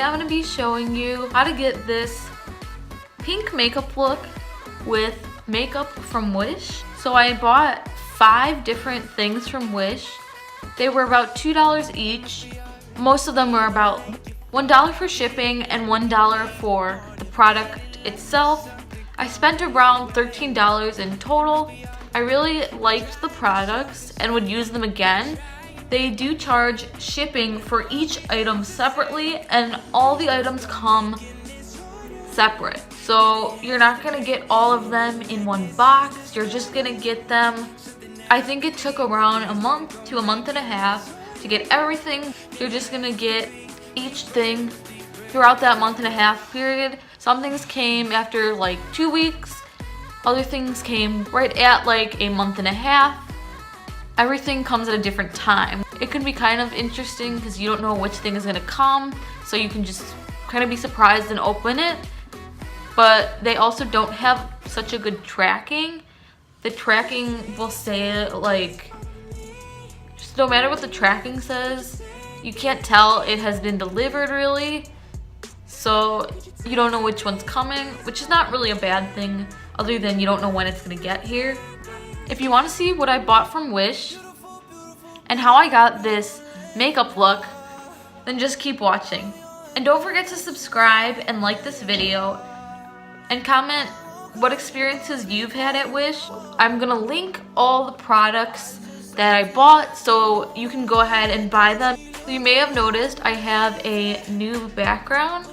I'm going to be showing you how to get this pink makeup look with makeup from Wish. So I bought 5 different things from Wish. They were about $2 each. Most of them were about $1 for shipping and $1 for the product itself. I spent around $13 in total. I really liked the products and would use them again. They do charge shipping for each item separately, and all the items come separate. So you're not gonna get all of them in one box, you're just gonna get them. I think it took around a month to a month and a half to get everything. You're just gonna get each thing throughout that month and a half period. Some things came after like 2 weeks, other things came right at like a month and a half. Everything comes at a different time. It can be kind of interesting because you don't know which thing is gonna come, so you can just kind of be surprised and open it. But they also don't have such a good tracking. The tracking will say like, just no matter what the tracking says, you can't tell it has been delivered really. So you don't know which one's coming, which is not really a bad thing other than you don't know when it's gonna get here. If you want to see what I bought from Wish and how I got this makeup look, then just keep watching. And don't forget to subscribe and like this video and comment what experiences you've had at Wish. I'm gonna link all the products that I bought so you can go ahead and buy them. You may have noticed I have a new background.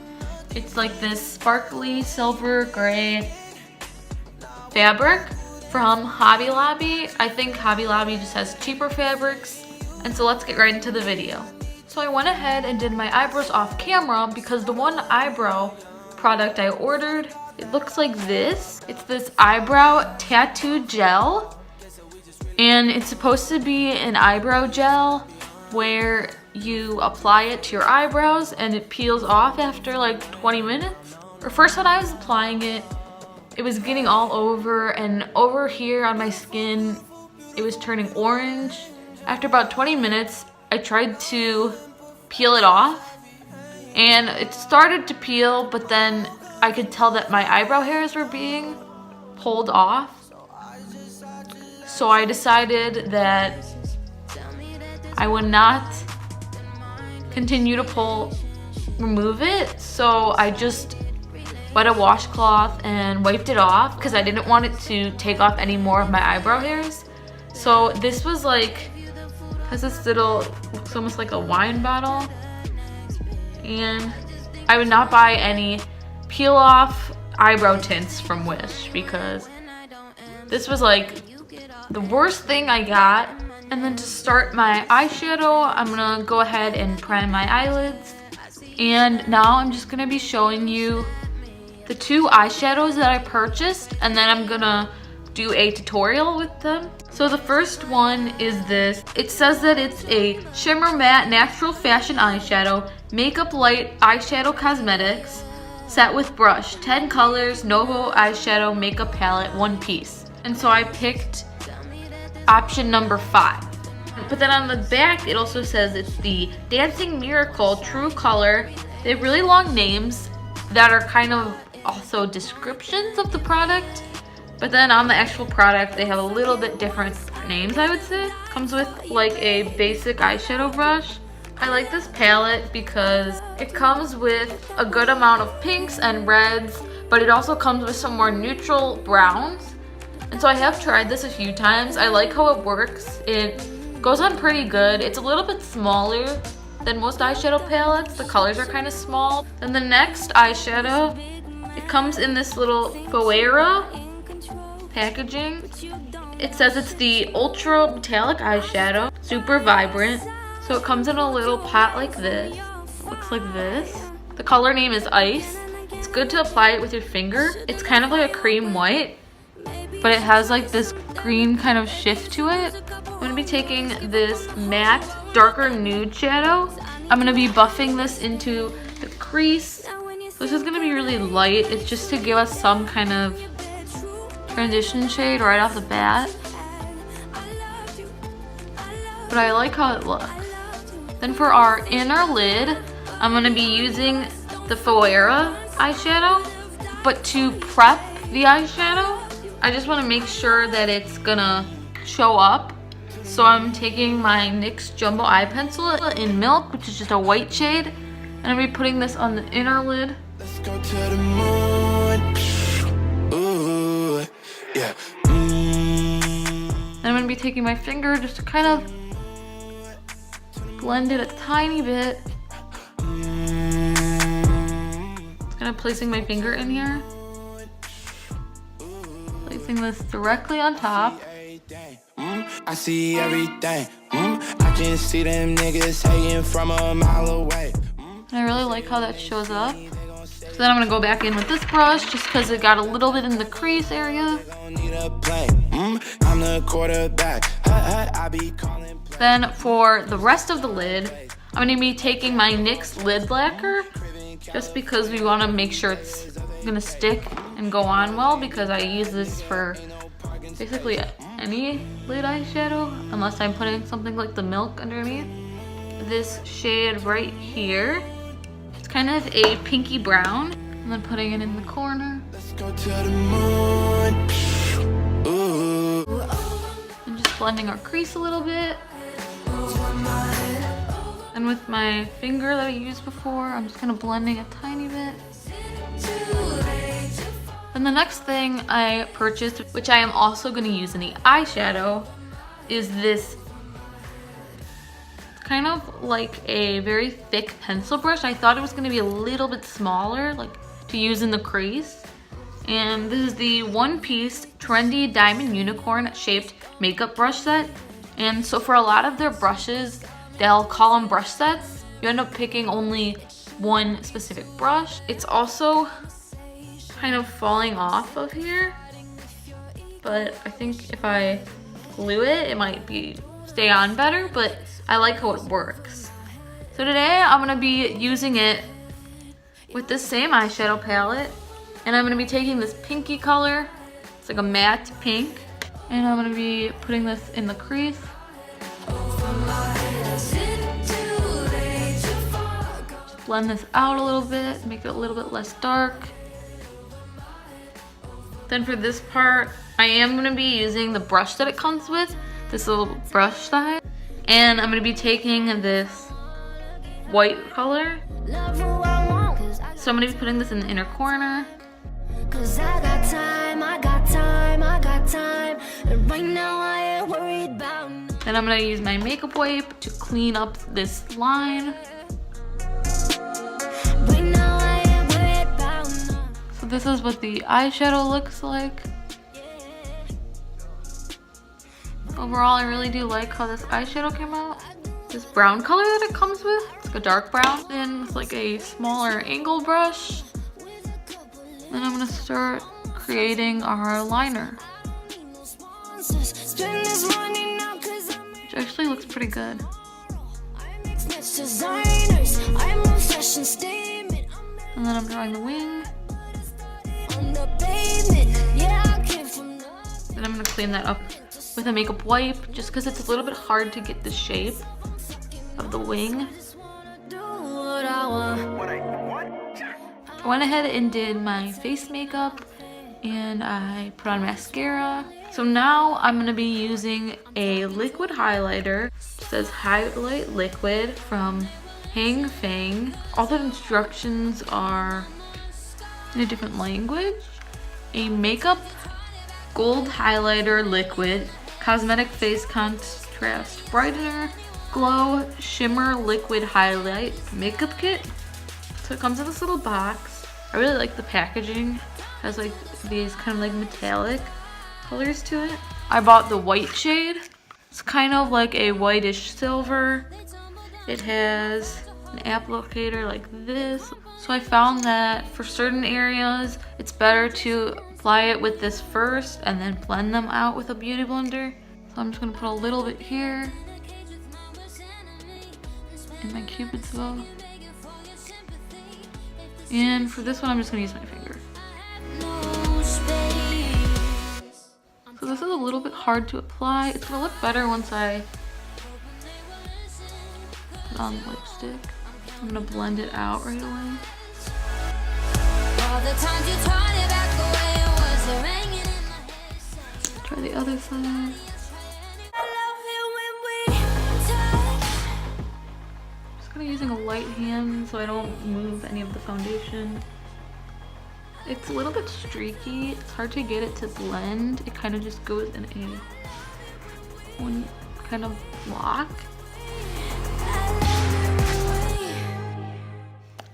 It's like this sparkly silver gray fabric from Hobby Lobby. I think Hobby Lobby just has cheaper fabrics. And so let's get right into the video. So I went ahead and did my eyebrows off camera because the one eyebrow product I ordered, it looks like this. It's this eyebrow tattoo gel. And it's supposed to be an eyebrow gel where you apply it to your eyebrows and it peels off after like 20 minutes. Or first when I was applying it, it was getting all over, and over here on my skin, it was turning orange. After about 20 minutes, I tried to peel it off and it started to peel, but then I could tell that my eyebrow hairs were being pulled off. So I decided that I would not continue to remove it. So I just wet a washcloth and wiped it off because I didn't want it to take off any more of my eyebrow hairs. So this was like, has this little, looks almost like a wine bottle. And I would not buy any peel off eyebrow tints from Wish because this was like the worst thing I got. And then to start my eyeshadow, I'm gonna go ahead and prime my eyelids. And now I'm just gonna be showing you the 2 eyeshadows that I purchased, and then I'm gonna do a tutorial with them. So the first one is this. It says that it's a Shimmer Matte Natural Fashion Eyeshadow, Makeup Light Eyeshadow Cosmetics, set with brush, 10 colors, Novo Eyeshadow Makeup Palette, 1 piece. And so I picked option number 5. But then on the back, it also says it's the Dancing Miracle True Color. They have really long names that are kind of also descriptions of the product, but then on the actual product they have a little bit different names, I would say. Comes with like a basic eyeshadow brush. I like this palette because it comes with a good amount of pinks and reds, but it also comes with some more neutral browns. And so I have tried this a few times. I like how it works. It goes on pretty good. It's a little bit smaller than most eyeshadow palettes. The colors are kind of small. And the next eyeshadow, it comes in this little Goera packaging. It says it's the Ultra Metallic Eyeshadow, super vibrant. So it comes in a little pot like this. Looks like this. The color name is Ice. It's good to apply it with your finger. It's kind of like a cream white, but it has like this green kind of shift to it. I'm gonna be taking this matte, darker nude shadow. I'm gonna be buffing this into the crease. This is gonna be really light. It's just to give us some kind of transition shade right off the bat. But I like how it looks. Then for our inner lid, I'm gonna be using the Foera eyeshadow. But to prep the eyeshadow, I just want to make sure that it's gonna show up. So I'm taking my NYX Jumbo Eye Pencil in Milk, which is just a white shade. And I'm gonna be putting this on the inner lid. Let's go to the moon. Ooh, yeah. And I'm gonna be taking my finger just to kind of blend it a tiny bit. Kind of placing my finger in here. Placing this directly on top. I see everything. I can see them niggas hating from a mile away. And I really like how that shows up. So then I'm gonna go back in with this brush just because it got a little bit in the crease area. I'm the quarterback. Then for the rest of the lid, I'm gonna be taking my NYX lid lacquer just because we want to make sure it's gonna stick and go on well, because I use this for basically any lid eyeshadow unless I'm putting something like the Milk underneath. This shade right here, it's kind of a pinky brown, and then putting it in the corner. Let's go to the moon. Ooh. And just blending our crease a little bit. And with my finger that I used before, I'm just kind of blending a tiny bit. And the next thing I purchased, which I am also going to use in the eyeshadow, is this kind of like a very thick pencil brush. I thought it was going to be a little bit smaller, like to use in the crease. And this is the one-piece trendy diamond unicorn shaped makeup brush set. And so for a lot of their brushes, they'll call them brush sets. You end up picking only one specific brush. It's also kind of falling off of here, but I think if I glue it, it might stay on better, but I like how it works. So today I'm gonna be using it with this same eyeshadow palette, and I'm gonna be taking this pinky color. It's like a matte pink, and I'm gonna be putting this in the crease. Just blend this out a little bit, make it a little bit less dark. Then for this part, I am going to be using the brush that it comes with, this little brush side. And I'm going to be taking this white color. So I'm going to be putting this in the inner corner. Then I'm going to use my makeup wipe to clean up this line. So this is what the eyeshadow looks like. Overall, I really do like how this eyeshadow came out. This brown color that it comes with, it's like a dark brown. Then it's like a smaller angle brush. Then I'm gonna start creating our liner, which actually looks pretty good. And then I'm drawing the wing. Then I'm gonna clean that up with a makeup wipe, just because it's a little bit hard to get the shape of the wing. I went ahead and did my face makeup, and I put on mascara. So now I'm gonna be using a liquid highlighter. It says highlight liquid from Hang Fang. All the instructions are in a different language. A makeup gold highlighter liquid, cosmetic face contrast brightener, glow shimmer liquid highlight makeup kit. So it comes in this little box. I really like the packaging. It has like these kind of like metallic colors to it. I bought the white shade. It's kind of like a whitish silver. It has an applicator like this. So I found that for certain areas, it's better to apply it with this first and then blend them out with a beauty blender. So I'm just gonna put a little bit here in my Cupid's bow. And for this one, I'm just gonna use my finger. So this is a little bit hard to apply. It's gonna look better once I put on lipstick. I'm gonna blend it out right away. Try the other side. Just kind of using a light hand so I don't move any of the foundation. It's a little bit streaky. It's hard to get it to blend. It kind of just goes in one kind of block.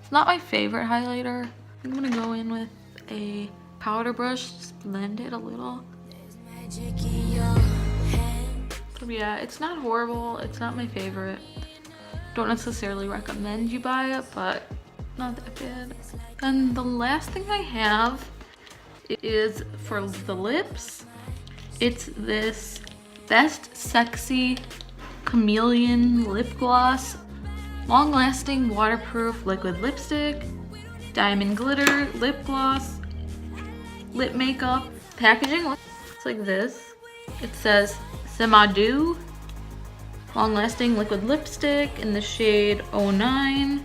It's not my favorite highlighter. I'm gonna go in with a powder brush, just blend it a little. So yeah, it's not horrible. It's not my favorite. Don't necessarily recommend you buy it, but not that bad. And the last thing I have is for the lips. It's this Best Sexy Chameleon Lip Gloss. Long-lasting waterproof liquid lipstick. Diamond glitter lip gloss. Lip makeup. Packaging looks like this. It says Semi-Dew. Long-lasting liquid lipstick in the shade 09.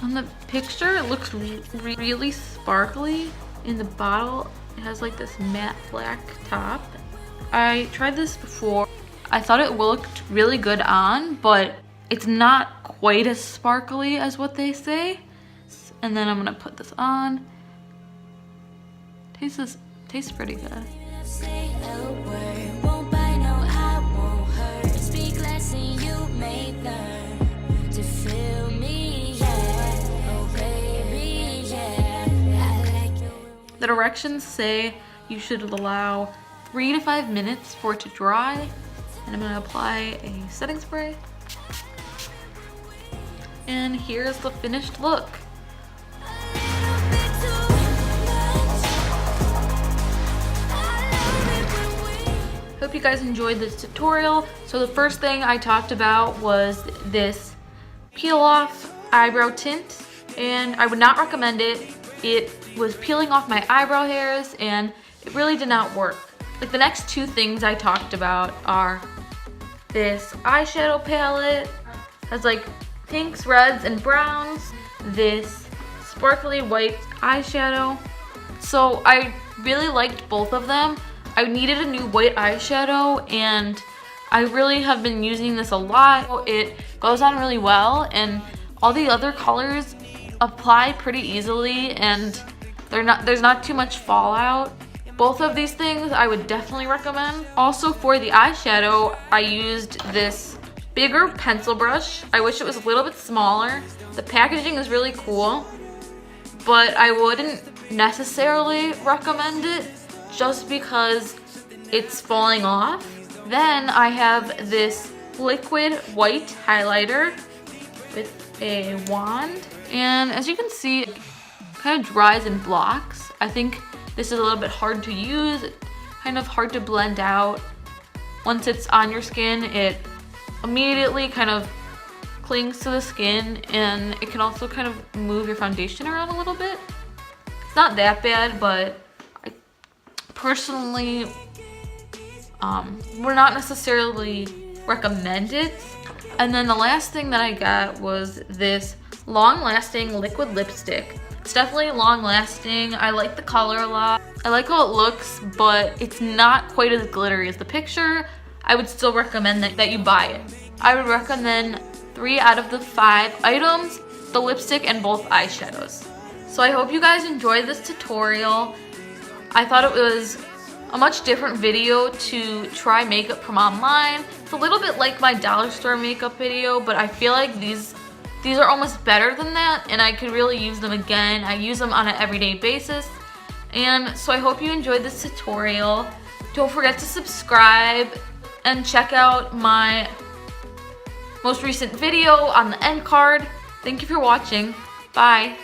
On the picture, it looks really sparkly. In the bottle, it has like this matte black top. I tried this before. I thought it looked really good on, but it's not quite as sparkly as what they say. And then I'm gonna put this on. Tastes pretty good. The directions say you should allow 3 to 5 minutes for it to dry. And I'm gonna apply a setting spray. And here's the finished look. Hope you guys enjoyed this tutorial. So the first thing I talked about was this peel off eyebrow tint, and I would not recommend it. It was peeling off my eyebrow hairs and it really did not work. Like the next two things I talked about are this eyeshadow palette, has like pinks, reds, and browns, this sparkly white eyeshadow. So I really liked both of them. I needed a new white eyeshadow and I really have been using this a lot. It goes on really well and all the other colors apply pretty easily and there's not too much fallout. Both of these things I would definitely recommend. Also for the eyeshadow, I used this bigger pencil brush. I wish it was a little bit smaller. The packaging is really cool, but I wouldn't necessarily recommend it just because it's falling off. Then I have this liquid white highlighter with a wand. And as you can see, it kind of dries in blocks. I think this is a little bit hard to use, kind of hard to blend out. Once it's on your skin, it immediately kind of clings to the skin and it can also kind of move your foundation around a little bit. It's not that bad, but I personally would not necessarily recommend it. And then the last thing that I got was this long-lasting liquid lipstick. It's definitely long-lasting. I like the color a lot. I like how it looks, but it's not quite as glittery as the picture. I would still recommend that you buy it. I would recommend 3 out of the 5 items, the lipstick and both eyeshadows. So I hope you guys enjoyed this tutorial. I thought it was a much different video to try makeup from online. It's a little bit like my dollar store makeup video, but I feel like these are almost better than that and I could really use them again. I use them on an everyday basis. And so I hope you enjoyed this tutorial. Don't forget to subscribe and check out my most recent video on the end card. Thank you for watching. Bye.